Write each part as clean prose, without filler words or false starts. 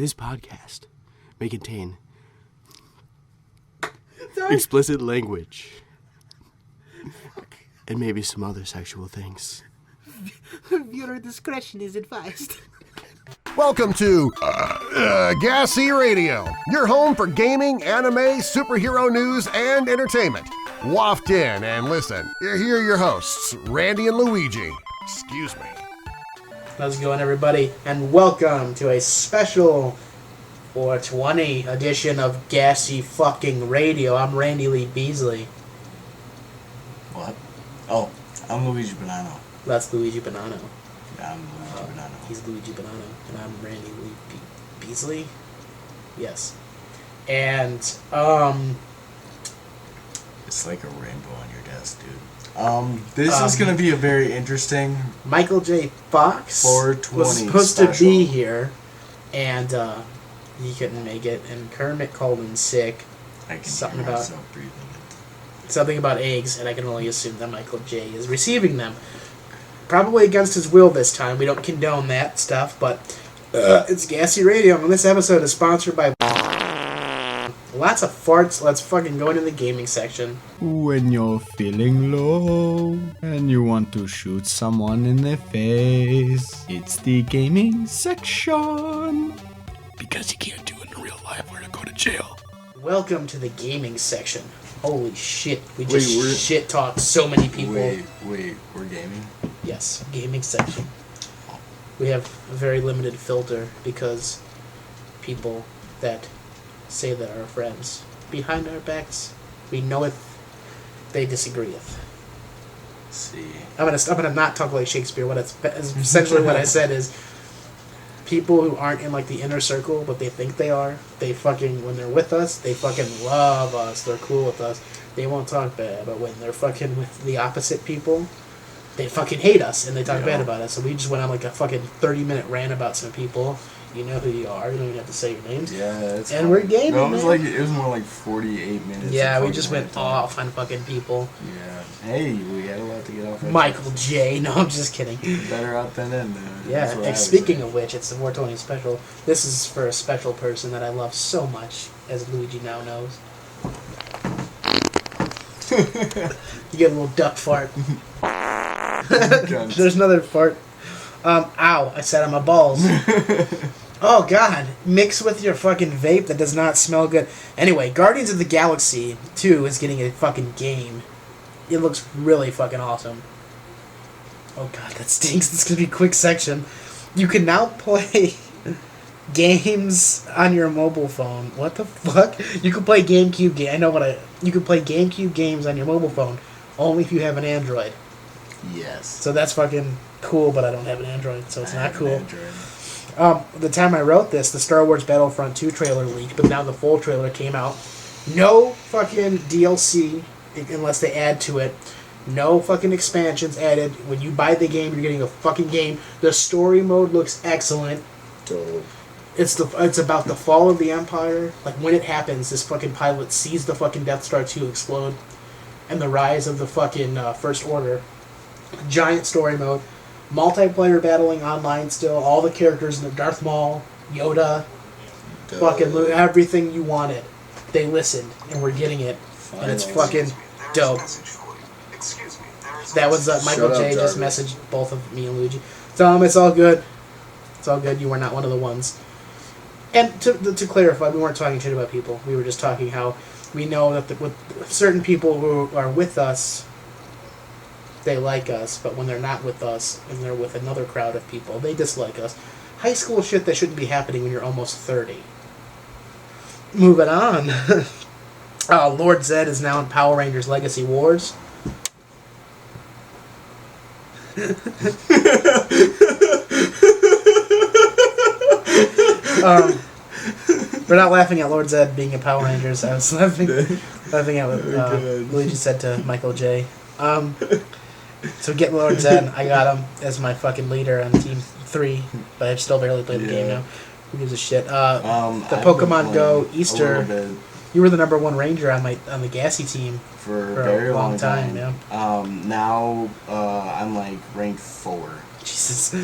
This podcast may contain explicit language and maybe some other sexual things. Viewer discretion is advised. Welcome to GASE Radio, your home for gaming, anime, superhero news, and entertainment. Waft in and listen. Here are your hosts, Randy and Luigi. Excuse me. How's it going, everybody? And welcome to a special 420 edition of GASE fucking Radio. I'm Randy Lee Beasley. What? Oh, I'm Luigi Bonanno. That's Luigi Bonanno. I'm Luigi Bonanno. He's Luigi Bonanno, and I'm Randy Lee Beasley. Yes. And, It's like a rainbow on your desk, dude. This is going to be a very interesting... Michael J. Fox 420 was supposed special. to be here, and he couldn't make it, and Kermit called in sick. I can Something hear about- myself breathing it. Something about eggs, and I can only assume that Michael J. is receiving them. Probably against his will this time. We don't condone that stuff, but it's GASE Radio, and this episode is sponsored by lots of farts. Let's fucking go into the gaming section. When you're feeling low and you want to shoot someone in the face, it's the gaming section. Because you can't do it in real life or to go to jail. Welcome to the gaming section. Holy shit, we Wait, just we're- shit talked so many people. Wait, we're gaming? Yes, gaming section. We have a very limited filter because people that say that are friends behind our backs, we know it, they disagree with. See. I'm gonna not talk like Shakespeare. What it's essentially what I said is people who aren't in like the inner circle, but they think they are. They fucking when they're with us, they fucking love us. They're cool with us. They won't talk bad. But when they're fucking with the opposite people, they fucking hate us and they talk bad about us. So we just went on like a fucking 30-minute rant about some people. You know who you are. You don't even have to say your names. Yeah, it's And we're gaming, No, it was man. it was more like 48 minutes. Yeah, of we fucking just went rant. off on fucking people. Yeah. Hey, we had a lot to get off. our Michael chest. J. No, I'm just kidding. Better out than in. Yeah, That's what I and would speaking say. of which, it's the 420 special. This is for a special person that I love so much, as Luigi now knows. You get a little duck fart. There's another fart. Ow, I sat on my balls. Oh, God. Mix with your fucking vape that does not smell good. Anyway, Guardians of the Galaxy 2 is getting a fucking game. It looks really fucking awesome. Oh, God, that stinks. It's going to be a quick section. You can now play games on your mobile phone. What the fuck? You can play GameCube games. You can play GameCube games on your mobile phone only if you have an Android. Yes. So that's fucking cool, but I don't have an Android, so it's I not have an cool. Android. The time I wrote this, the Star Wars Battlefront 2 trailer leaked, but now the full trailer came out. No fucking DLC unless they add to it. No fucking expansions added. When you buy the game, you're getting a fucking game. The story mode looks excellent. Dope. It's about the fall of the Empire. Like, when it happens, this fucking pilot sees the fucking Death Star 2 explode, and the rise of the fucking First Order. Giant story mode. Multiplayer battling online still. All the characters in the Darth Maul, Yoda, Dope. fucking everything you wanted. They listened, and we're getting it. And it's fucking dope. That was Michael Shut up, J. just Jarvis. messaged both of me and Luigi. Tell him it's all good. It's all good. You were not one of the ones. And to clarify, we weren't talking shit about people. We were just talking how we know that with certain people who are with us, they like us, but when they're not with us and they're with another crowd of people, they dislike us. High school shit that shouldn't be happening when you're almost 30. Moving on. Lord Zed is now in Power Rangers Legacy Wars. We're not laughing at Lord Zed being in Power Rangers. I was laughing at what Luigi said to Michael J. So get Lord Zed. I got him as my fucking leader on Team 3, but I've still barely played the game now. Who gives a shit? The I've been Pokemon Go playing a Easter. little bit You were the number one ranger on the GASE team for for a very a long long time, time. Now I'm like ranked 4. Jesus.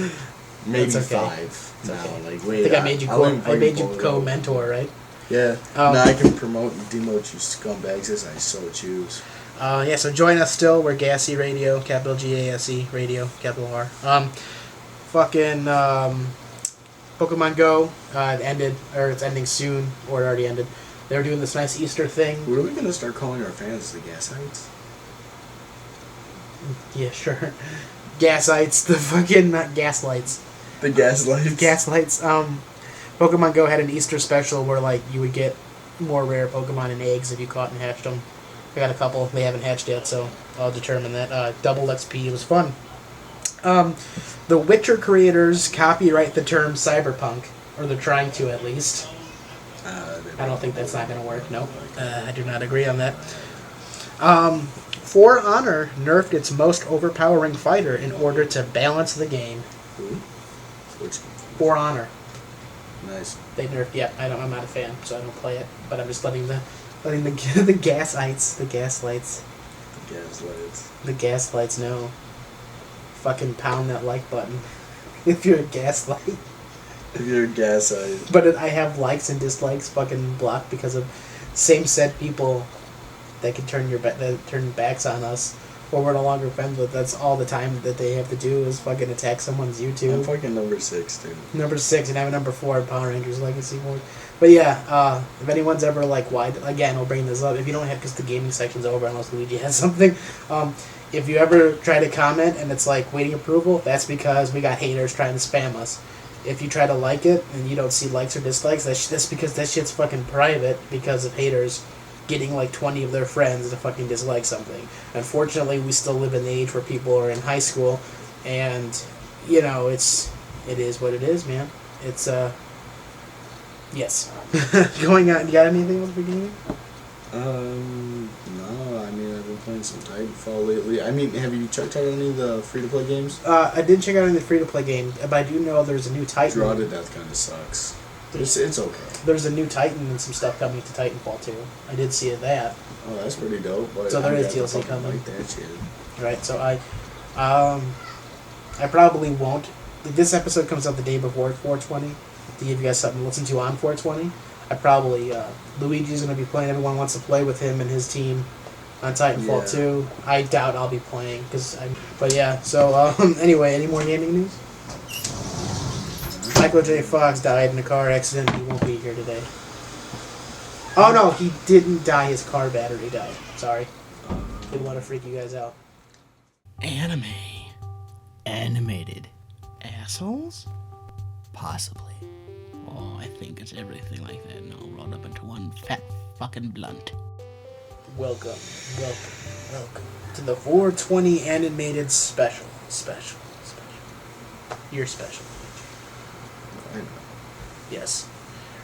Maybe That's okay. 5 now. Okay. Like, I wait, think I made you fucking co-mentor, right? Yeah. Um, Now I can promote and demote you scumbags as I so choose. Yeah, so join us still. We're GASE Radio, capital G.A.S.E. Radio, capital R. Pokemon Go ended, or it's ending soon, or it already ended. They were doing this nice Easter thing. What are we gonna start calling our fans, the Gasites? Yeah, sure. Gasites, the fucking, not gaslights. The Gaslights. Gaslights. Pokemon Go had an Easter special where, like, you would get more rare Pokemon and eggs if you caught and hatched them. I got a couple. They haven't hatched yet, so I'll determine that. Double XP. It was fun. The Witcher creators copyright the term cyberpunk, or they're trying to at least. I don't think that's not going to work. No, I do not agree on that. For Honor nerfed its most overpowering fighter in order to balance the game. Who? Which? For Honor. Nice. They nerfed. Yeah, I'm not a fan, so I don't play it. But I'm just letting the Gasites, the Gaslights, the Gaslights know. Fucking pound that like button if you're a Gaslight. If you're a Gasite. But I have likes and dislikes fucking blocked because of same set people that can turn backs on us, or we're no longer friends with. That's all the time that they have to do is fucking attack someone's YouTube. I'm fucking number 6, dude. Number 6, and I'm number 4 in Power Rangers Legacy Mode. But yeah, if anyone's ever like, why? Again, we'll bring this up. If you don't have, because the gaming section's over unless Luigi has something. If you ever try to comment and it's like waiting approval, that's because we got haters trying to spam us. If you try to like it and you don't see likes or dislikes, that's because that shit's fucking private because of haters getting like 20 of their friends to fucking dislike something. Unfortunately, we still live in the age where people are in high school, and you know it is what it is, man. It's yes. Going on. You got anything with the beginning? No, I mean, I've been playing some Titanfall lately. I mean, have you checked out any of the free-to-play games? I didn't check out any of the free-to-play game, but I do know there's a new Titan. Draw to Death kind of sucks. It's okay. There's a new Titan and some stuff coming to Titanfall 2. I did see that. Oh, that's pretty dope. But So there is I DLC coming. like that shit. Right, so I probably won't. This episode comes out the day before 420 to give you guys something to listen to on 420. I probably, Luigi's going to be playing. Everyone wants to play with him and his team on Titanfall 2. I doubt I'll be playing, but yeah, so, anyway, any more gaming news? Michael J. Fox died in a car accident. He won't be here today. Oh no, he didn't die. His car battery died. Sorry. Didn't want to freak you guys out. Anime. Animated. Assholes? Possibly. Oh, I think it's everything like that now rolled up into one fat fucking blunt. Welcome to the 420 animated special. You're special. I know. Yes.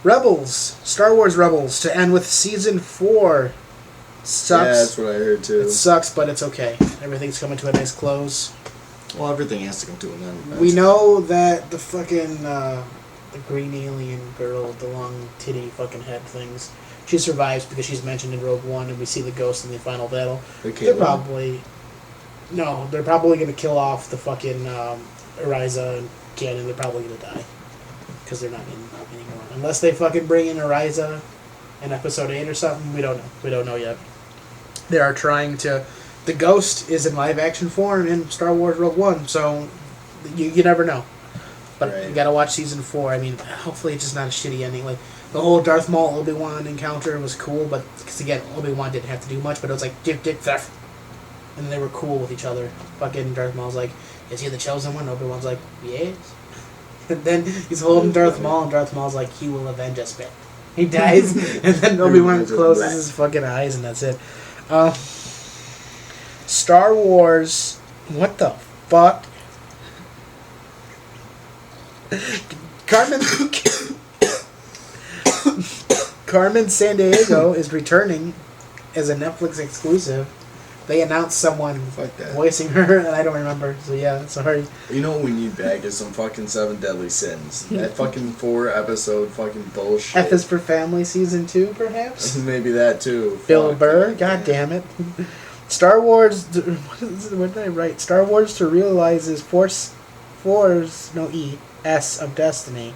Rebels. Star Wars Rebels to end with season 4. Sucks. Yeah, that's what I heard too. It sucks, but it's okay. Everything's coming to a nice close. Well, everything has to come to an end. We know that the fucking the green alien girl with the long titty fucking head things, she survives because she's mentioned in Rogue One, and we see the ghost in the final battle. They're probably going to kill off the fucking Ariza and Canon. They're probably going to die because they're not in anymore. Unless they fucking bring in Ariza in episode 8 or something, we don't know. We don't know yet. They are trying to. The ghost is in live action form in Star Wars Rogue One, so you never know. But right. You gotta watch season 4. I mean, hopefully it's just not a shitty ending. Like the whole Darth Maul Obi-Wan encounter was cool, but because again Obi-Wan didn't have to do much, but it was like dick theft, and they were cool with each other. Fucking Darth Maul's like, "Is he the chosen one?" Obi-Wan's like, "Yes." And then he's holding Darth Maul, and Darth Maul's like, "He will avenge us, man." He dies, and then Obi-Wan closes his fucking eyes, and that's it. Star Wars. What the fuck? Carmen Sandiego is returning as a Netflix exclusive. They announced someone voicing her, and I don't remember. So yeah, sorry. You know what we need back is some fucking 7 Deadly Sins. That fucking 4-episode fuking bullshit. F is for Family season 2, perhaps. Maybe that too. Bill Fuck Burr. yeah. God damn it. Star Wars. What did I write? Star Wars to realize his Force Force, no E, S of Destiny.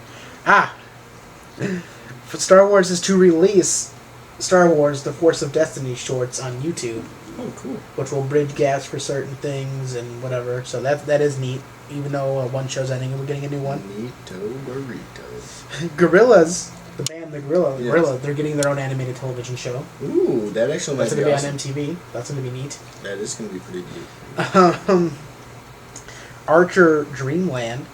Star Wars is to release Star Wars: The Force of Destiny shorts on YouTube, Oh, cool. which will bridge gaps for certain things and whatever. So that is neat. Even though one show's ending and we're getting a new one. Neato burritos. Gorillas, the band The Yes. Gorilla, they're getting their own animated television show. Ooh, that actually might That's be going to be awesome. on MTV. That's going to be neat. That is going to be pretty neat. Archer Dreamland.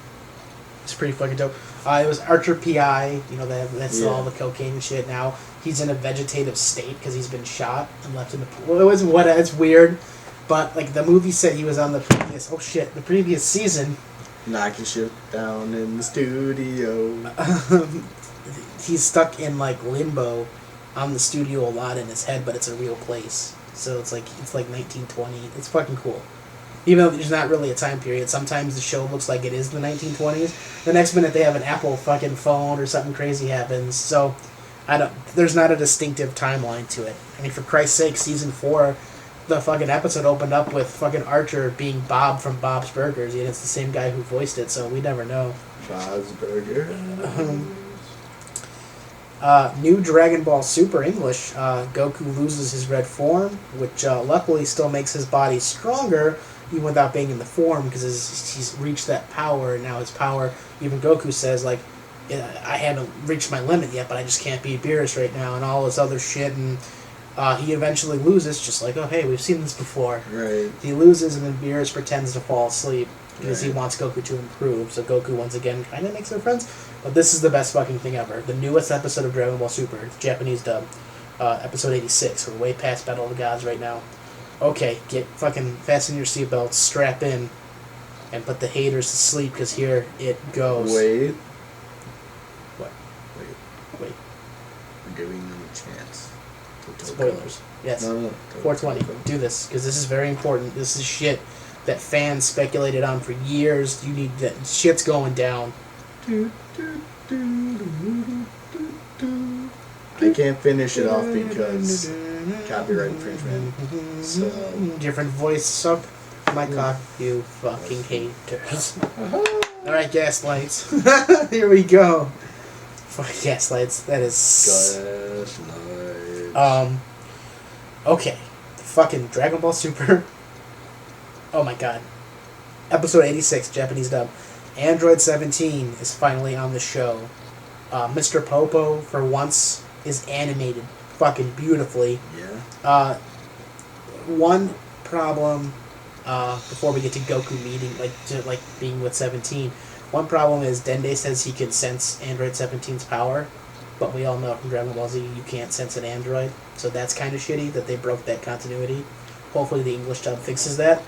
It's pretty fucking dope. It was Archer PI. You know, that's Yeah. all the cocaine and shit. Now he's in a vegetative state because he's been shot and left in the pool. It was it's weird, but like the movie said, he was on the previous season. Knocking shit down in the studio. He's stuck in like limbo on the studio a lot in his head, but it's a real place. So it's like 1920. It's fucking cool. Even though there's not really a time period, sometimes the show looks like it is the 1920s. The next minute they have an Apple fucking phone or something crazy happens. So there's not a distinctive timeline to it. I mean, for Christ's sake, season 4, the fucking episode opened up with fucking Archer being Bob from Bob's Burgers. And it's the same guy who voiced it, so we never know. Bob's Burger. New Dragon Ball Super English. Goku loses his red form, which luckily still makes his body stronger, even without being in the form, because he's reached that power, and now his power, even Goku says, like, I haven't reached my limit yet, but I just can't beat Beerus right now, and all this other shit, and he eventually loses, just like, oh, hey, we've seen this before. Right. He loses, and then Beerus pretends to fall asleep, because he Right. wants Goku to improve, so Goku once again kind of makes them friends. But this is the best fucking thing ever. The newest episode of Dragon Ball Super, Japanese dub, episode 86. We're way past Battle of the Gods right now. Okay, get fucking fasten your seatbelts, strap in, and put the haters to sleep, because here it goes. Wait. What? Wait. We're giving them a chance. to Spoilers. Yes. No. 420. Do this, because this is very important. This is shit that fans speculated on for years. You need that. Shit's going down. I can't finish it off because copyright infringement. So Different voice sub. My God, you fucking haters. Alright, gaslights. Here we go. Fuck gaslights. That is. Gaslight. Okay. Fucking Dragon Ball Super. Oh my God. Episode 86, Japanese dub. Android 17 is finally on the show. Mr. Popo, for once, is animated fucking beautifully. Yeah. One problem, before we get to Goku meeting, being with 17, one problem is Dende says he can sense Android 17's power, but we all know from Dragon Ball Z you can't sense an android, so that's kind of shitty that they broke that continuity. Hopefully the English dub fixes that,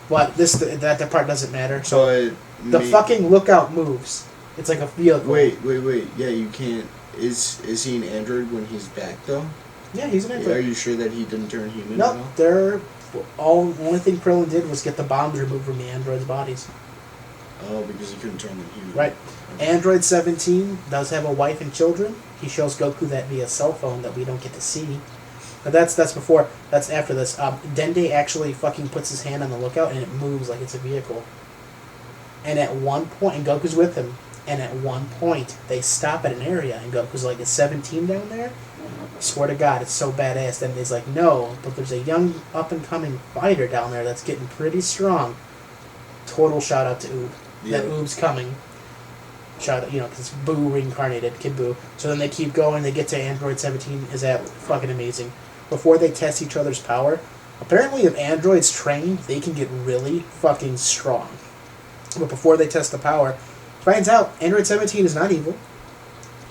but that part doesn't matter. So The fucking lookout moves. It's like a vehicle. Wait. Yeah, you can't. Is he an android when he's back though? Yeah, he's an Are android. you sure that he didn't turn human? Nope, at all? they're only thing Krillin did was get the bombs removed from the androids' bodies. Oh, because he couldn't turn them human. Right. Okay. Android 17 does have a wife and children. He shows Goku that via cell phone that we don't get to see. But that's after this. Dende actually fucking puts his hand on the lookout and it moves like it's a vehicle. And at one point, and Goku's with him, and at one point they stop at an area and Goku's like, is 17 down there? I swear to God, it's so badass. Then he's like, no, but there's a young up-and-coming fighter down there that's getting pretty strong. Total shout out to Oob. That Yeah. Oob's coming. Shout out, because it's Boo reincarnated, Kid Boo. So then they keep going, they get to Android 17, is that fucking amazing. Before they test each other's power, apparently if androids train, they can get really fucking strong. But before they test the power, finds out Android 17 is not evil.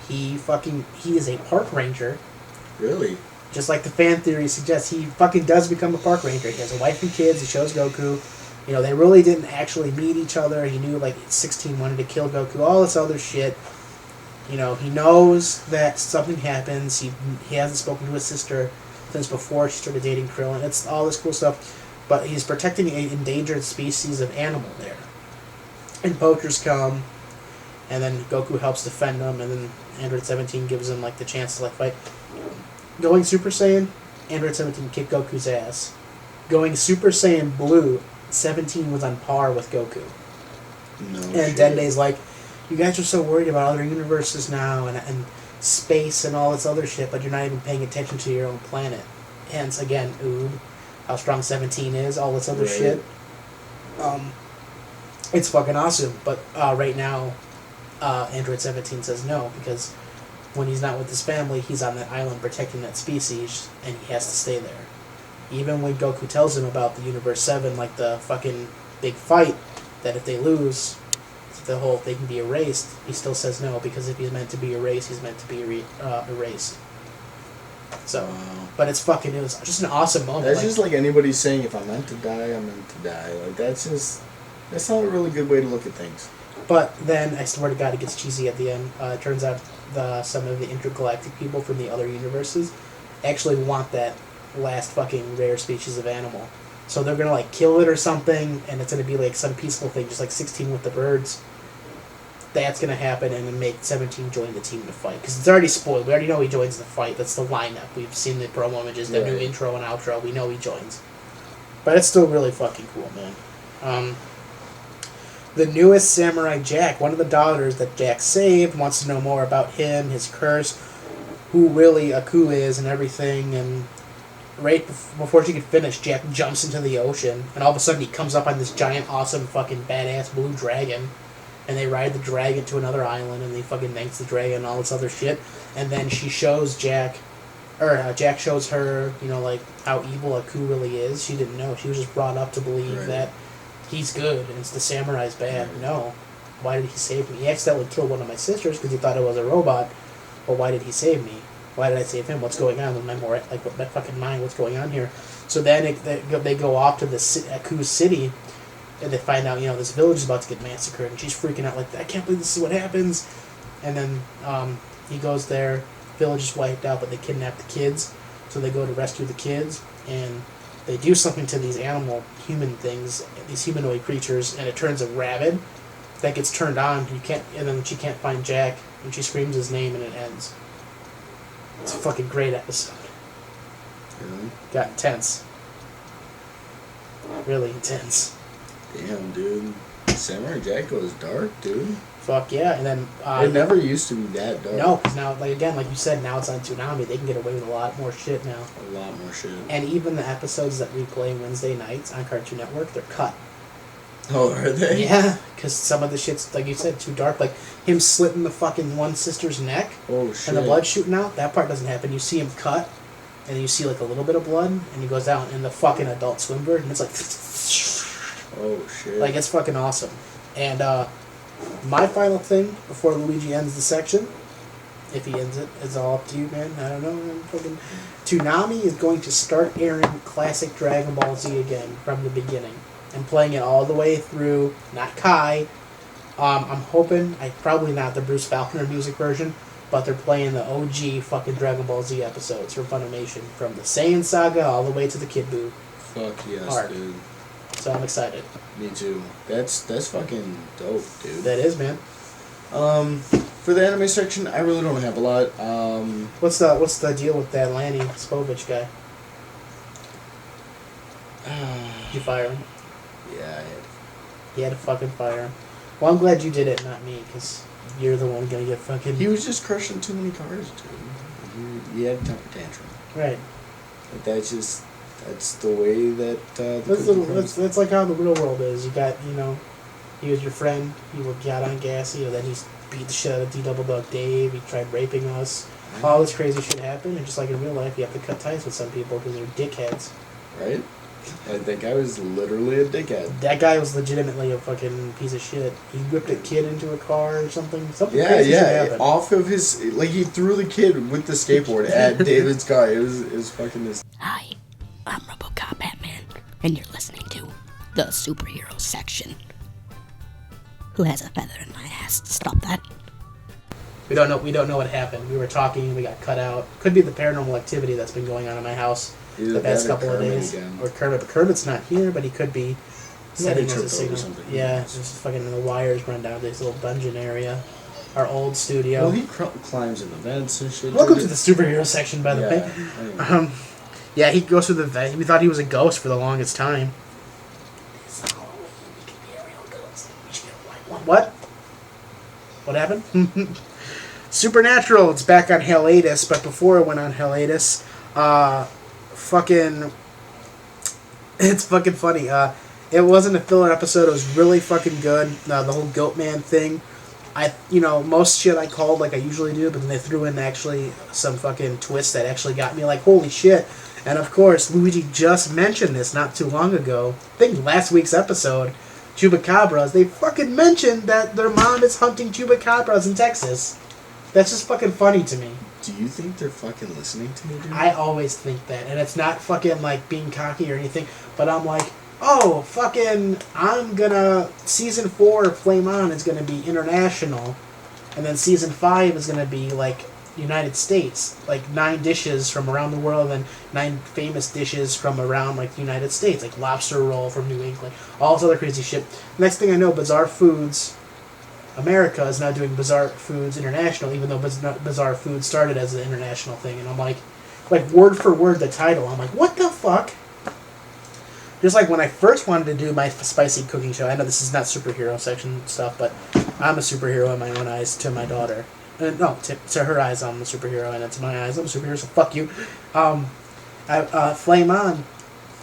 He is a park ranger. Really? Just like the fan theory suggests, he fucking does become a park ranger. He has a wife and kids, he shows Goku. They really didn't actually meet each other. He knew, 16 wanted to kill Goku, all this other shit. He knows that something happens. He hasn't spoken to his sister since before she started dating Krillin. It's all this cool stuff. But he's protecting an endangered species of animal there. And poachers come, and then Goku helps defend them, and then Android 17 gives him, the chance to, fight. Going Super Saiyan, Android 17 kicked Goku's ass. Going Super Saiyan Blue, 17 was on par with Goku. No And shit. Dead Day's like, you guys are so worried about other universes now and space and all this other shit, but you're not even paying attention to your own planet. Hence, again, Oob, how strong 17 is, all this other Right. shit. It's fucking awesome, but right now, Android 17 says no, because when he's not with his family, he's on that island protecting that species, and he has to stay there. Even when Goku tells him about the Universe 7, like the fucking big fight, that if they lose, they can be erased, he still says no, because if he's meant to be erased, he's meant to be erased. So, Wow. but it was just an awesome moment. That's just like anybody saying, if I'm meant to die, I'm meant to die. Like, that's not a really good way to look at things. But then, I swear to God, it gets cheesy at the end. It turns out some of the intergalactic people from the other universes actually want that last fucking rare species of animal. So they're gonna, like, kill it or something, and it's gonna be, like, some peaceful thing, just like 16 with the birds. That's gonna happen, and then make 17 join the team to fight. Because it's already spoiled. We already know he joins the fight. That's the lineup. We've seen the promo images, the new Right. intro and outro. We know he joins. But it's still really fucking cool, man. The newest Samurai Jack, one of the daughters that Jack saved, wants to know more about him, his curse, who really Aku is, and everything. And right before she could finish, Jack jumps into the ocean, and all of a sudden he comes up on this giant, awesome, fucking badass blue dragon. And they ride the dragon to another island, and he fucking thanks the dragon and all this other shit. And then she shows Jack shows her, like, how evil Aku really is. She didn't know. She was just brought up to believe Right. that he's good, and it's the samurai's bad. No. Why did he save me? He accidentally killed one of my sisters because he thought it was a robot. But why did he save me? Why did I save him? What's going on with my with my fucking mind? What's going on here? So then they go off to the Aku's city, and they find out, this village is about to get massacred, and she's freaking out like, I can't believe this is what happens. And then he goes there, village is wiped out, but they kidnap the kids, so they go to rescue the kids, and they do something to these human things, these humanoid creatures, and it turns a rabbit that gets turned on. And then she can't find Jack, and she screams his name, and it ends. It's a fucking great episode. Really? Got intense. Really intense. Damn, dude. Samurai Jack goes dark, dude. Fuck yeah, and then It never used to be that dark. no, because now, like you said, now it's on Toonami. They can get away with a lot more shit now. A lot more shit. And even the episodes that replay Wednesday nights on Cartoon Network, they're cut. Oh, are they? Yeah, because some of the shit's, like you said, too dark. Like him slitting the fucking one sister's neck Oh, shit. and the blood shooting out. That part doesn't happen. You see him cut, and you see like a little bit of blood, and he goes out in the fucking Adult Swim version, and it's like, Oh, shit. like it's fucking awesome. And my final thing before Luigi ends the section, if he ends it, it's all up to you, man. I don't know. Fucking Toonami is going to start airing classic Dragon Ball Z again from the beginning and playing it all the way through. Not Kai. I'm hoping, probably not the Bruce Falconer music version, but they're playing the OG fucking Dragon Ball Z episodes from Funimation, from the Saiyan Saga all the way to the Kid Buu. Fuck yes, Arc. dude. So I'm excited. Me too. That's fucking dope, dude. That is, man. For the anime section, I really don't have a lot. What's the deal with that Lanny Spovich guy? Did you fire him? Yeah, You had to fucking fire him. Well, I'm glad you did it, not me, because you're the one gonna get fucking... he was just crushing too many cars, dude. He had a temper tantrum. Right. But that's the way that the cookie crumbles. That's like how the real world is. You got, he was your friend, you got on GASE, then he beat the shit out of D-Double-Dog Dave, he tried raping us. All this crazy shit happened, and just like in real life, you have to cut ties with some people because they're dickheads. Right? That guy was literally a dickhead. That guy was legitimately a fucking piece of shit. He whipped a kid into a car or something. Something Yeah, crazy shit yeah. happened. Off of his, like, he threw the kid with the skateboard at David's car. It was fucking this. Hi, I'm RoboCop Batman, and you're listening to the superhero section. Who has a feather in my ass? Stop that. We don't know what happened. We were talking, we got cut out. Could be the paranormal activity that's been going on in my house Either the past that or couple of Kermit days. again. Or Kermit. But Kermit's not here, but he could be setting Maybe as a tripped over signal. something. Yeah, just fucking the wires run down to this little dungeon area. Our old studio. Well, he climbs in the vents and shit. Welcome dude. to the superhero section, by the way. Anyway. Yeah, he goes through the vent. We thought he was a ghost for the longest time. We should get a white one. What? What happened? Supernatural, it's back on hiatus, but before it went on hiatus, it's fucking funny. It wasn't a filler episode. It was really fucking good. The whole Goat Man thing. Most shit I called like I usually do, but then they threw in actually some fucking twist that actually got me like, holy shit. And of course, Luigi just mentioned this not too long ago. I think last week's episode, Chupacabras. They fucking mentioned that their mom is hunting Chupacabras in Texas. That's just fucking funny to me. Do you think they're fucking listening to me, dude? I always think that. And it's not fucking like being cocky or anything, but I'm like, oh, fucking, season 4 of Flame On is gonna be international, and then season 5 is gonna be, like, United States. Like, 9 dishes from around the world, and 9 famous dishes from around, like, the United States. Like, lobster roll from New England. All this other crazy shit. Next thing I know, Bizarre Foods America is now doing Bizarre Foods International, even though Bizarre Foods started as an international thing, and I'm like, word for word the title, I'm like, what the fuck? Just like when I first wanted to do my spicy cooking show, I know this is not superhero section stuff, but I'm a superhero in my own eyes to my daughter. No, to her eyes, I'm a superhero, and to my eyes, I'm a superhero, so fuck you. Flame On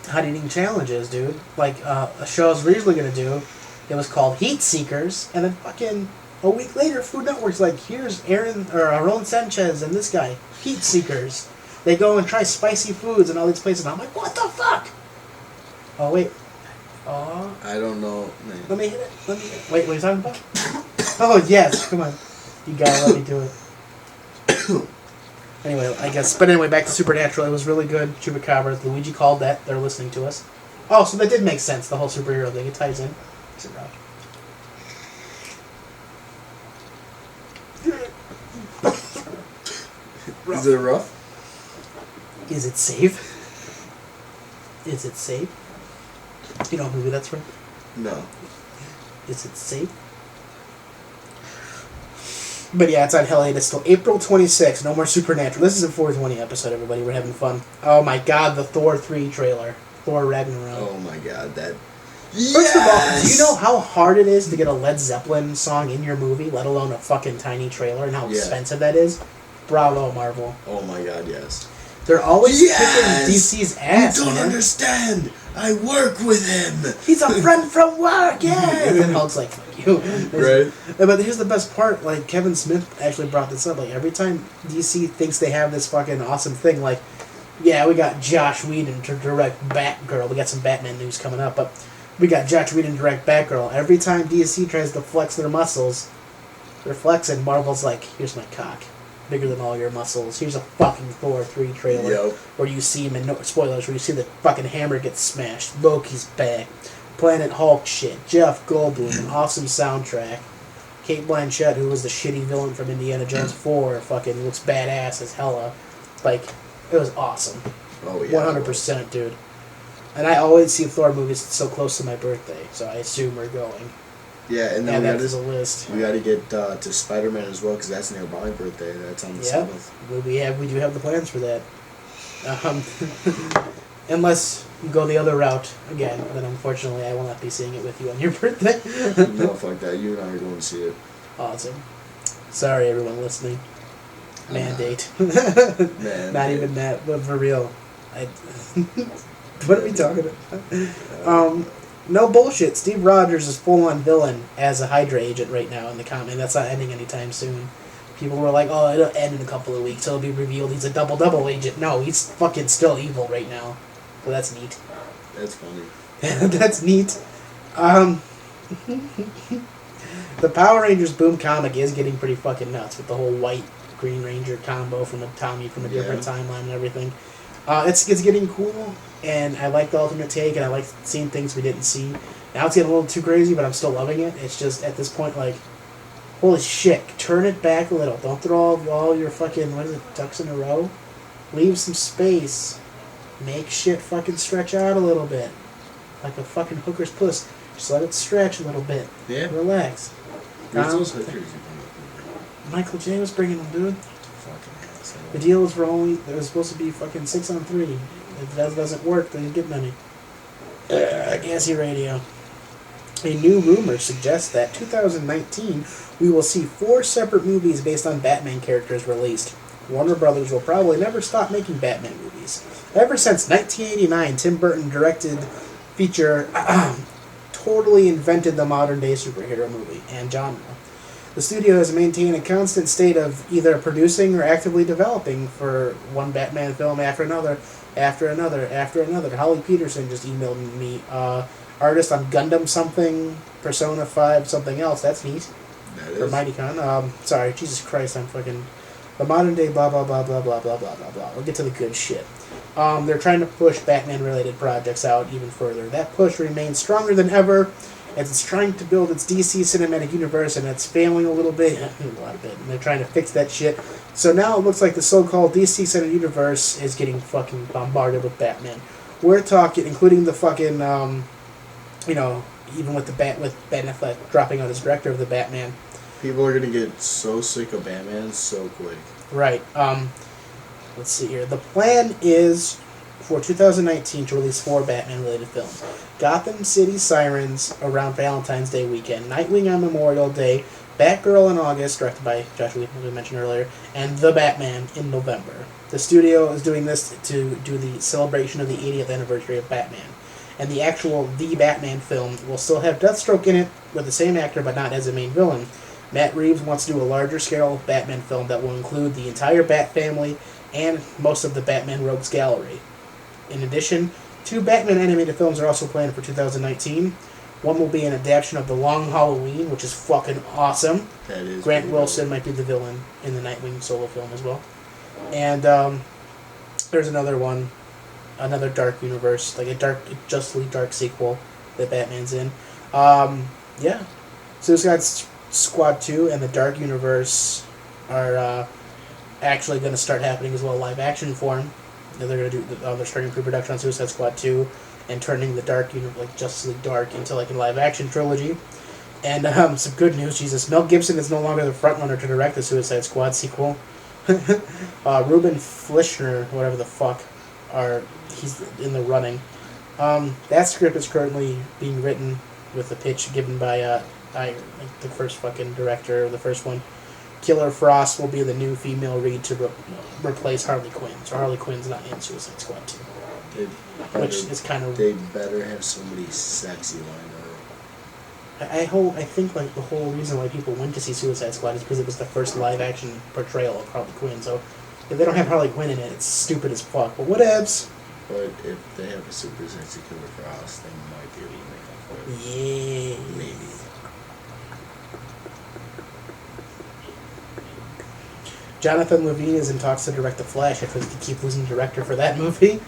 hot eating challenges, dude. Like, a show I was originally going to do, it was called Heat Seekers, and then fucking a week later, Food Network's like, here's Roland Sanchez and this guy, Heat Seekers. They go and try spicy foods and all these places, and I'm like, what the fuck? Oh, wait. Oh. I don't know, man. Let me hit it. Wait, what are you talking about? Oh, yes. Come on. You gotta let me do it. Anyway, I guess. But anyway, back to Supernatural. It was really good. Chupacabras. Luigi called that. They're listening to us. Oh, so that did make sense, the whole superhero thing. It ties in. Is it rough? Is it rough? Is it safe? Is it safe? You know what movie that's from? No. Is it safe? But yeah, it's on hiatus till April 26th. No more Supernatural. This is a 420 episode, everybody. We're having fun. Oh my god, the Thor 3 trailer. Thor Ragnarok. Oh my god, that... First of all, do you know how hard it is to get a Led Zeppelin song in your movie, let alone a fucking tiny trailer, and how expensive that is? Bravo, Marvel. Oh my god, yes. They're always kicking DC's ass, You don't understand! I work with him! He's a friend from work, yeah! And then Hulk's like, fuck you. Right. But here's the best part, like, Kevin Smith actually brought this up, like, every time DC thinks they have this fucking awesome thing, like, yeah, we got Josh Whedon to direct Batgirl, we got some Batman news coming up, but we got Josh Whedon to direct Batgirl. Every time DC tries to flex their muscles, they're flexing, Marvel's like, here's my cock. Bigger than all your muscles. Here's a fucking Thor 3 trailer where you see him, and no spoilers, where you see the fucking hammer get smashed. Loki's back. Planet Hulk shit. Jeff Goldblum, an awesome soundtrack. Kate Blanchett, who was the shitty villain from Indiana Jones 4, fucking looks badass as hella. Like, it was awesome. Oh, yeah. 100%, dude. And I always see Thor movies so close to my birthday, so I assume we're going. Yeah, and then that is a list. We got to get to Spider-Man as well, because that's near my birthday. That's on the 7th. We do have the plans for that. Unless you go the other route again, then unfortunately I will not be seeing it with you on your birthday. No, fuck that. You and I are going to see it. Awesome. Sorry, everyone listening. Mandate. Man. Not even that, but for real. What are we talking about? No bullshit. Steve Rogers is full-on villain as a Hydra agent right now in the comic. That's not ending anytime soon. People were like, oh, it'll end in a couple of weeks. It'll be revealed he's a double-double agent. No, he's fucking still evil right now. So that's neat. That's funny. That's neat. The Power Rangers Boom comic is getting pretty fucking nuts with the whole white Green Ranger combo from a Tommy from a different timeline and everything. It's getting cool, and I like the alternate take, and I like seeing things we didn't see. Now it's getting a little too crazy, but I'm still loving it. It's just, at this point, like, holy shit, turn it back a little. Don't throw all your fucking, ducks in a row. Leave some space. Make shit fucking stretch out a little bit. Like a fucking hooker's puss. Just let it stretch a little bit. Yeah. Relax. Where's those hookers you Michael J was bringing them, dude. Fucking asshole. The deal was it was supposed to be fucking 6-on-3. If that doesn't work, then you get money. GASE Radio. A new rumor suggests that 2019 we will see 4 separate movies based on Batman characters released. Warner Brothers will probably never stop making Batman movies. Ever since 1989, Tim Burton directed feature totally invented the modern day superhero movie and genre. The studio has maintained a constant state of either producing or actively developing for one Batman film after another, after another, after another. Holly Peterson just emailed me, artist on Gundam something, Persona 5 something else. That's neat. That For is. MightyCon. Sorry, Jesus Christ, I'm fucking... The modern day blah blah blah blah blah blah blah blah blah. We'll get to the good shit. They're trying to push Batman-related projects out even further. That push remains stronger than ever as it's trying to build its DC cinematic universe, and it's failing a little bit, a lot of it, and they're trying to fix that shit. So now it looks like the so-called DC cinematic universe is getting fucking bombarded with Batman. We're talking, including the fucking, even with with Ben Affleck dropping out as director of the Batman. People are gonna get so sick of Batman so quick. Right. Let's see here. The plan is for 2019 to release 4 Batman-related films. Gotham City Sirens around Valentine's Day weekend, Nightwing on Memorial Day, Batgirl in August, directed by Josh Whedon, as we mentioned earlier, and The Batman in November. The studio is doing this to do the celebration of the 80th anniversary of Batman. And the actual The Batman film will still have Deathstroke in it with the same actor, but not as a main villain. Matt Reeves wants to do a larger scale Batman film that will include the entire Bat family and most of the Batman Rogues Gallery. In addition, 2 Batman animated films are also planned for 2019. One will be an adaptation of The Long Halloween, which is fucking awesome. That is. Grant Wilson might be the villain in the Nightwing solo film as well. And there's another one, another dark universe, like a Justly Dark sequel that Batman's in. Yeah. Suicide Squad 2 and the Dark Universe are actually going to start happening as well, live action form. They're going to do. They're starting pre-production on Suicide Squad 2 and turning the Dark Universe, like Justice League Dark, into like a live action trilogy. And some good news, Jesus, Mel Gibson is no longer the frontrunner to direct the Suicide Squad sequel. Ruben Fleischer, whatever the fuck, he's in the running. That script is currently being written with the pitch given by the first fucking director of the first one. Killer Frost will be the new female lead to replace Harley Quinn. So Harley Quinn's not in Suicide Squad 2. Which is kind of... They better have somebody sexy lined up. I think like the whole reason why people went to see Suicide Squad is because it was the first live action portrayal of Harley Quinn. So if they don't have Harley Quinn in it, it's stupid as fuck. But whatevs. But if they have a super sexy Killer Frost, they might be able to make up for it. Yeah. Maybe. Jonathan Levine is in talks to direct The Flash after they keep losing director for that movie.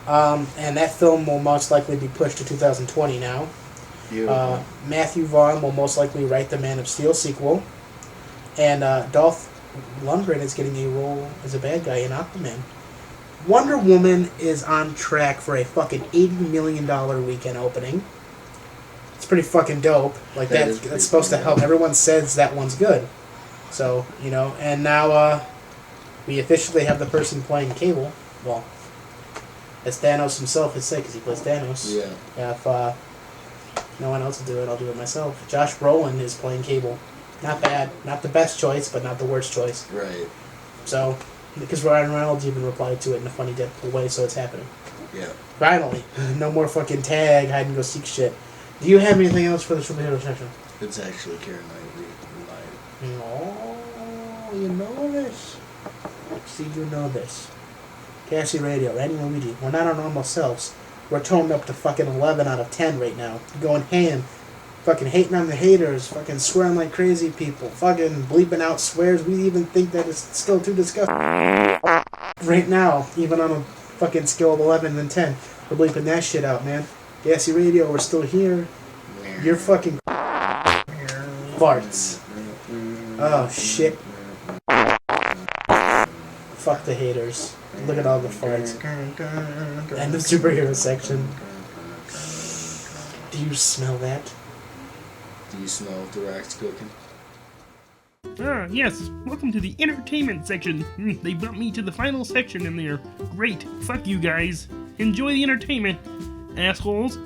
And that film will most likely be pushed to 2020 now. Matthew Vaughn will most likely write the Man of Steel sequel. And Dolph Lundgren is getting a role as a bad guy in Aquaman. Wonder Woman is on track for a fucking $80 million weekend opening. It's pretty fucking dope. Like that's supposed to help. Everyone says that one's good. So, and now we officially have the person playing Cable. Well, as Thanos himself has said, because he plays Thanos. Yeah. If no one else will do it, I'll do it myself. Josh Brolin is playing Cable. Not bad. Not the best choice, but not the worst choice. Right. So, because Ryan Reynolds even replied to it in a funny, Deadpool way, so it's happening. Yeah. Finally. No more fucking tag, hide and go seek shit. Do you have anything else for the superhero section? It's actually Keira Knightley. Oh, you know this. See, you know this. G.A.S.E. Radio, Randy and Luigi. We're not our normal selves. We're toned up to fucking 11 out of 10 right now. Going ham. Fucking hating on the haters. Fucking swearing like crazy people. Fucking bleeping out swears we even think that it's still too disgusting. Right now, even on a fucking scale of 11 and 10, we're bleeping that shit out, man. G.A.S.E. Radio, we're still here. You're fucking farts. Oh, shit. Fuck the haters. Look at all the farts. And the superhero section. Do you smell that? Do you smell the racks cooking? Yes. Welcome to the entertainment section. They bumped me to the final section and they're great. Fuck you guys. Enjoy the entertainment, assholes.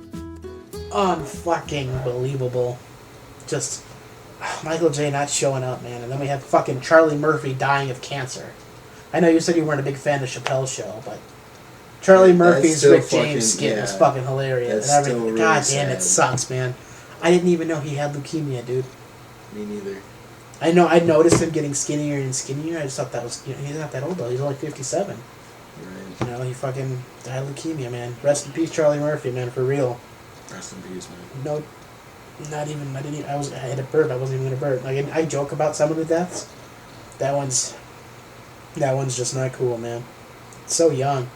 unfucking believable. Just Michael J. not showing up, man. And then we have fucking Charlie Murphy dying of cancer. I know you said you weren't a big fan of Chappelle's show, but Charlie Murphy's still Rick fucking- James skit was yeah. fucking hilarious. That's And everything. still really God damn, it sad. sucks, man. I didn't even know he had leukemia, dude. Me neither. I know. I noticed him getting skinnier and skinnier. I just thought that was. He's not that old though. He's only 57. Right. You know, he fucking died of leukemia, man. Rest in peace, Charlie Murphy, man, for real. Rest in peace, man. No, not even. I didn't. Even, I had a burp. I wasn't even gonna burp. Like I joke about some of the deaths. That one's just not cool, man. So young.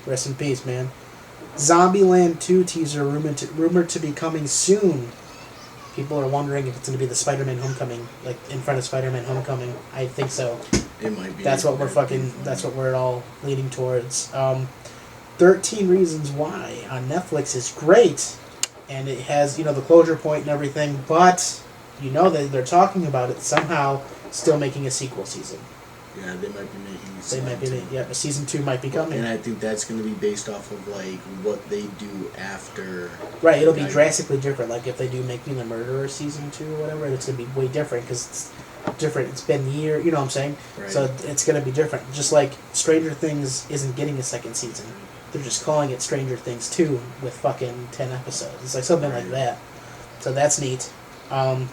Rest in peace, man. Zombieland 2 teaser rumored to be coming soon. People are wondering if it's going to be the Spider-Man Homecoming, like in front of Spider-Man Homecoming. I think so. It might be. That's what we're fucking. That's what we're all leaning towards. 13 Reasons Why on Netflix is great, and it has the closure point and everything. But that they're talking about it somehow still making a sequel season. Yeah, they might be making. They might be. A season 2 might be coming. And I think that's going to be based off of like what they do after. Right, it'll be like, drastically different. Like if they do Make Me the Murderer season 2 or whatever, it's gonna be way different because it's different. It's been years, you know what I'm saying? Right. So it's gonna be different. Just like Stranger Things isn't getting a second season, they're just calling it Stranger Things 2 with fucking 10 episodes. It's like something like that. So that's neat. Adam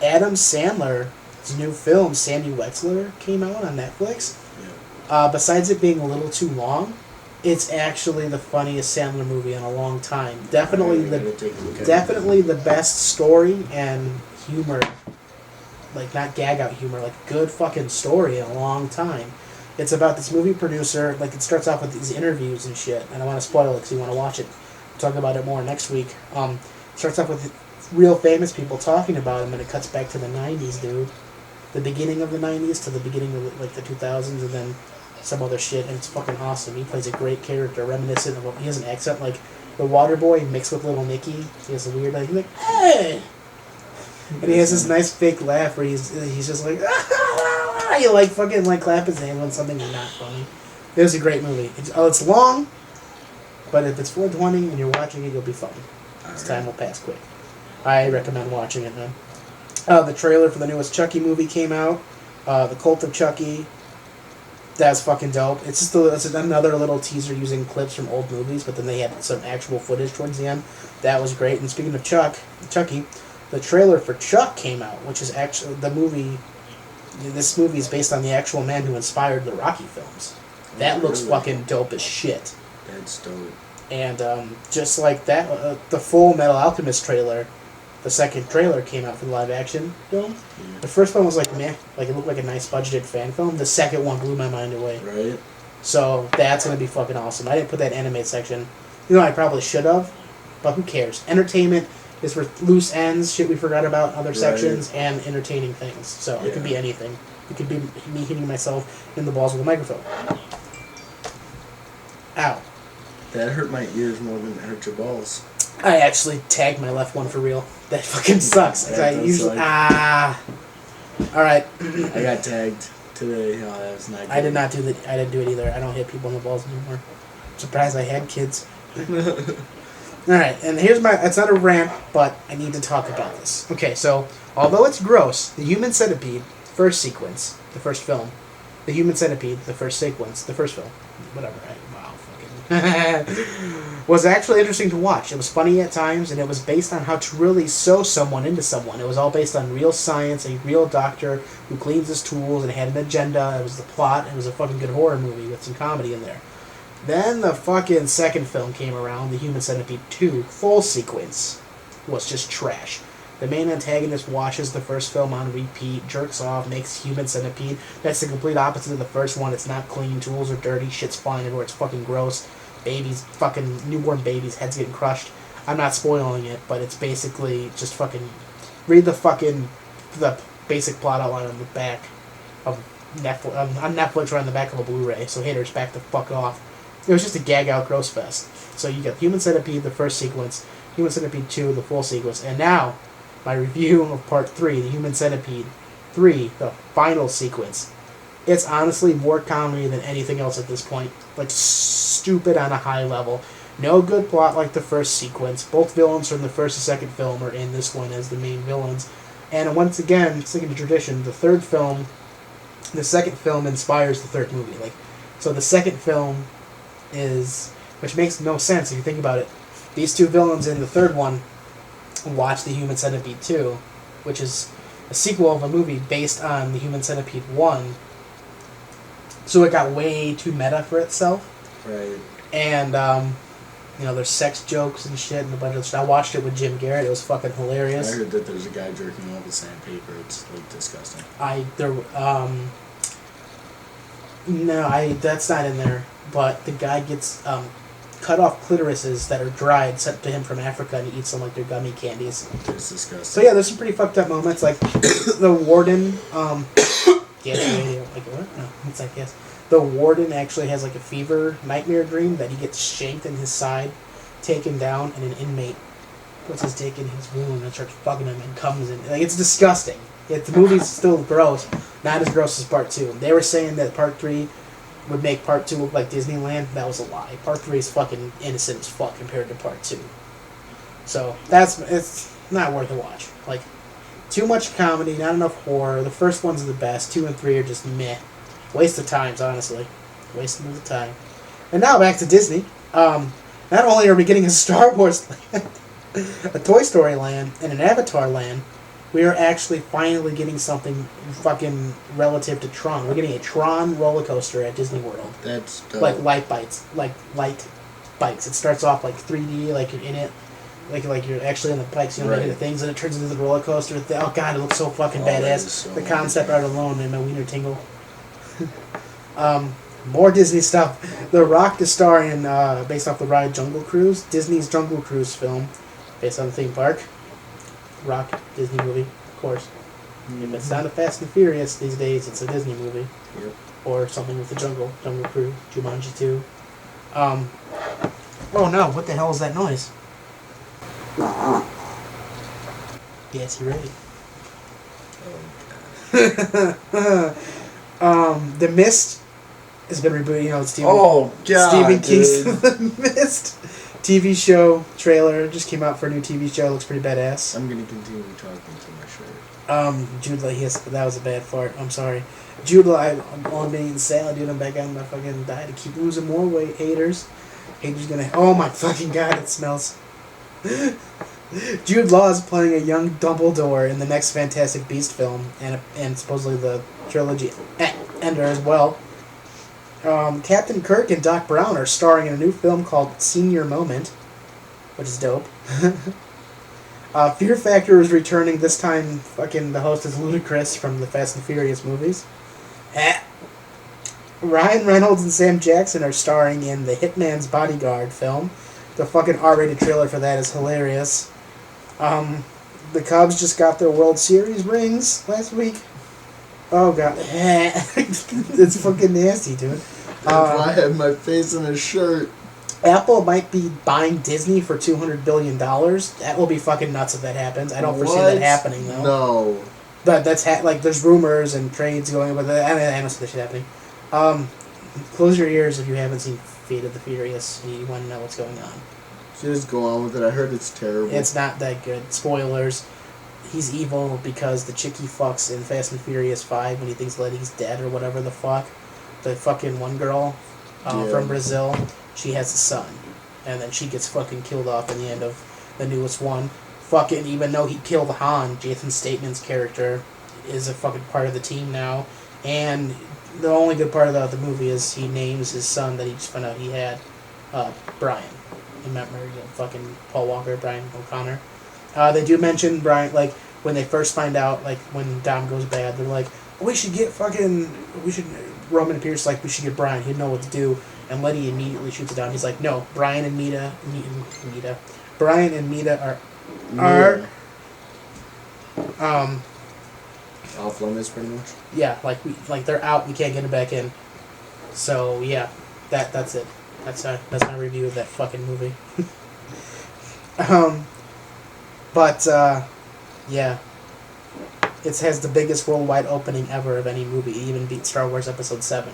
Sandler's new film, Sandy Wexler, came out on Netflix. Yeah. Besides it being a little too long, it's actually the funniest Sandler movie in a long time. Definitely the best story and humor, like not gag out humor, like good fucking story in a long time. It's about this movie producer. Like it starts off with these interviews and shit. I don't want to spoil it because you want to watch it. We'll talk about it more next week. Starts off with real famous people talking about him, and it cuts back to the '90s, dude. The beginning of the '90s to the beginning of like the 2000s, and then some other shit, and it's fucking awesome. He plays a great character, reminiscent of. He has an accent like the Waterboy mixed with Little Nicky. He has a weird like, he's like, hey, and he has this nice fake laugh where he's just like, he like fucking like clap his hand when something is not funny. It was a great movie. It's long, but if it's 420 and you're watching it, you'll be fun. This time will pass quick. I recommend watching it, man. The trailer for the newest Chucky movie came out. The Cult of Chucky. That's fucking dope. It's just it's another little teaser using clips from old movies, but then they had some actual footage towards the end. That was great. And speaking of Chucky, the trailer for Chuck came out, which is actually the movie. This movie is based on the actual man who inspired the Rocky films. That looks fucking dope as shit. That's dope. And just like that, the Full Metal Alchemist trailer, the second trailer came out for the live action film. Yeah. The first one was like meh, like it looked like a nice budgeted fan film. The second one blew my mind away. Right. So that's gonna be fucking awesome. I didn't put that anime section. I probably should have, but who cares? Entertainment is for loose ends, shit we forgot about, other sections, and entertaining things. So it could be anything. It could be me hitting myself in the balls with a microphone. Ow. That hurt my ears more than it hurt your balls. I actually tagged my left one for real. That fucking sucks. That I does usually suck. All right. I got tagged today. Oh, that was not good. I didn't do it either. I don't hit people in the balls anymore. I'm surprised I had kids. All right, and here's it's not a rant, but I need to talk about this. Okay, so although it's gross, the Human Centipede first sequence, the first film, the Human Centipede, the first sequence, the first film, whatever. Was actually interesting to watch. It was funny at times, and it was based on how to really sew someone into someone. It was all based on real science, a real doctor who cleans his tools and had an agenda. It was the plot. It was a fucking good horror movie with some comedy in there. Then the fucking second film came around, the Human Centipede 2, full sequence, was just trash. The main antagonist watches the first film on repeat, jerks off, makes Human Centipede. That's the complete opposite of the first one. It's not clean, tools are dirty, shit's flying everywhere, it's fucking gross. Babies, fucking newborn babies, heads getting crushed. I'm not spoiling it, but it's basically just fucking... Read the basic plot outline on the back of Netflix, on Netflix or on the back of a Blu-ray, so haters back the fuck off. It was just a gag-out gross fest. So you got Human Centipede, the first sequence, Human Centipede 2, the full sequence, and now my review of Part 3, the Human Centipede 3, the final sequence. It's honestly more comedy than anything else at this point. Like, stupid on a high level. No good plot like the first sequence. Both villains from the first and second film are in this one as the main villains. And once again, sticking to tradition, the second film inspires the third movie. Like, so the second film is, which makes no sense if you think about it. These two villains in the third one watch The Human Centipede 2, which is a sequel of a movie based on The Human Centipede 1. So it got way too meta for itself. Right. And, there's sex jokes and shit and a bunch of stuff. I watched it with Jim Garrett. It was fucking hilarious. I heard that there's a guy jerking off with sandpaper. It's, like, disgusting. That's not in there. But the guy gets, cut off clitorises that are dried, sent to him from Africa, and he eats them like they're gummy candies. It's disgusting. So yeah, there's some pretty fucked up moments, like the warden, radio, like what? No, it's like, yes. The warden actually has like a fever nightmare dream that he gets shanked in his side, taken down, and an inmate puts his dick in his wound and starts fucking him and comes in. Like, it's disgusting. Yet the movie's still gross, not as gross as Part 2. They were saying that Part 3 would make Part 2 look like Disneyland. That was a lie. Part 3 is fucking innocent as fuck compared to Part 2. So, it's not worth a watch. Like, too much comedy, not enough horror. The first one's the best. 2 and 3 are just meh. Waste of times, honestly. Wasting of the time. And now back to Disney. Not only are we getting a Star Wars land, a Toy Story land, and an Avatar land, we are actually finally getting something fucking relative to Tron. We're getting a Tron roller coaster at Disney World. That's dope. Like light bikes. It starts off like 3D, like you're in it. Like you're actually on the bikes, you know, Right. the things, and it turns into the roller coaster. Oh god, it looks so fucking that badass. is so The concept amazing. art alone made my wiener tingle. More Disney stuff. The Rock is starring, based off the ride Jungle Cruise, Disney's Jungle Cruise film, based on the theme park. Rock, Disney movie, of course. If it's not a Fast and Furious these days, it's a Disney movie. Yep. Or something with the Jungle Cruise, Jumanji 2. Oh no, what the hell is that noise? Yes, you're ready. The Mist has been rebooted. You know, it's Oh, God, Stephen King's dude. The Mist TV show trailer just came out for a new TV show. Looks pretty badass. I'm going to continue talking to my shirt. Jude Law, that was a bad fart. I'm sorry. Jude Law, I'm on being salad, dude. I'm back on my fucking diet to keep losing more weight. Haters gonna. Oh my fucking god, it smells. Jude Law is playing a young Dumbledore in the next Fantastic Beast film, and supposedly the trilogy ender as well. Captain Kirk and Doc Brown are starring in a new film called Senior Moment, which is dope. Fear Factor is returning. This time, fucking the host is Ludacris from the Fast and Furious movies. Ryan Reynolds and Sam Jackson are starring in the Hitman's Bodyguard film. The fucking R-rated trailer for that is hilarious. The Cubs just got their World Series rings last week. Oh god, it's fucking nasty, dude. That's why I have my face in a shirt. Apple might be buying Disney for $200 billion. That will be fucking nuts if that happens. I don't foresee that happening, though. No. But that's, there's rumors and trades going, but I don't see that shit happening. Close your ears if you haven't seen Fate of the Furious and you want to know what's going on. Just go on with it. I heard it's terrible. It's not that good. Spoilers. He's evil because the chick he fucks in Fast and Furious 5 when he thinks Letty's dead or whatever the fuck. The fucking one girl from Brazil, she has a son. And then she gets fucking killed off in the end of the newest one. Fucking, even though he killed Han, Jason Stathama's character is a fucking part of the team now. And the only good part of the movie is he names his son that he just found out he had, Brian. Remember, fucking Paul Walker, Brian O'Connor. They do mention Brian, like, when they first find out, like, when Dom goes bad, they're like, Roman appears like, we should get Brian, he'd know what to do, and Letty immediately shoots it down. He's like, no, Brian and Mita are off limits, pretty much. yeah, like they're out, we can't get them back in. So, yeah, that's it. That's my review of that fucking movie. Yeah. It has the biggest worldwide opening ever of any movie. It even beat Star Wars Episode 7.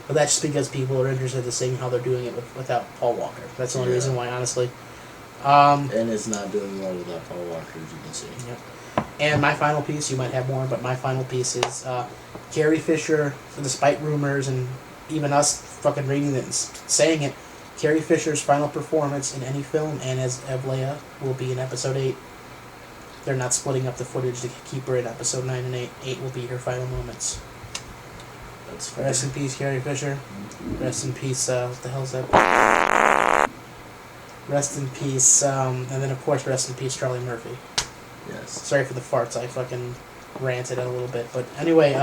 But that's just because people are interested in seeing how they're doing it without Paul Walker. That's the only Yeah. reason why, honestly. And it's not doing well without Paul Walker, as you can see. Yep. And my final piece, you might have more, but my final piece is Carrie Fisher, despite rumors and even us fucking reading it and saying it, Carrie Fisher's final performance in any film and as Leia will be in episode 8. They're not splitting up the footage to keep her in episode 9 and 8. 8 will be her final moments. That's fair. Rest in peace, Carrie Fisher. Rest in peace, what the hell's that? Rest in peace, and then of course rest in peace, Charlie Murphy. Yes. Sorry for the farts, I fucking ranted a little bit. But anyway,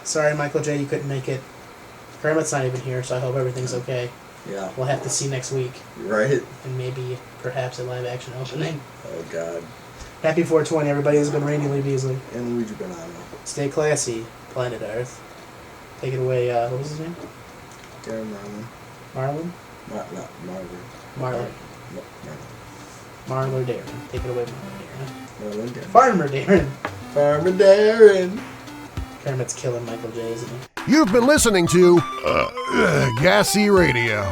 sorry Michael J, you couldn't make it. Kermit's not even here, so I hope everything's okay. Yeah. We'll have to see next week. Right? And maybe, perhaps, a live action opening. Oh, God. Happy 420, everybody. This has been Randy Lee Beasley. And Luigi Banano. Stay classy, planet Earth. Take it away, what was his name? Darren Marlin. Marlon? Not Marlin. Marlon. Marlon Darren. Take it away, Marlon Darren. Darren. Farmer Darren. Farmer Darren. Kermit's killing Michael J, isn't he? You've been listening to GASE Radio.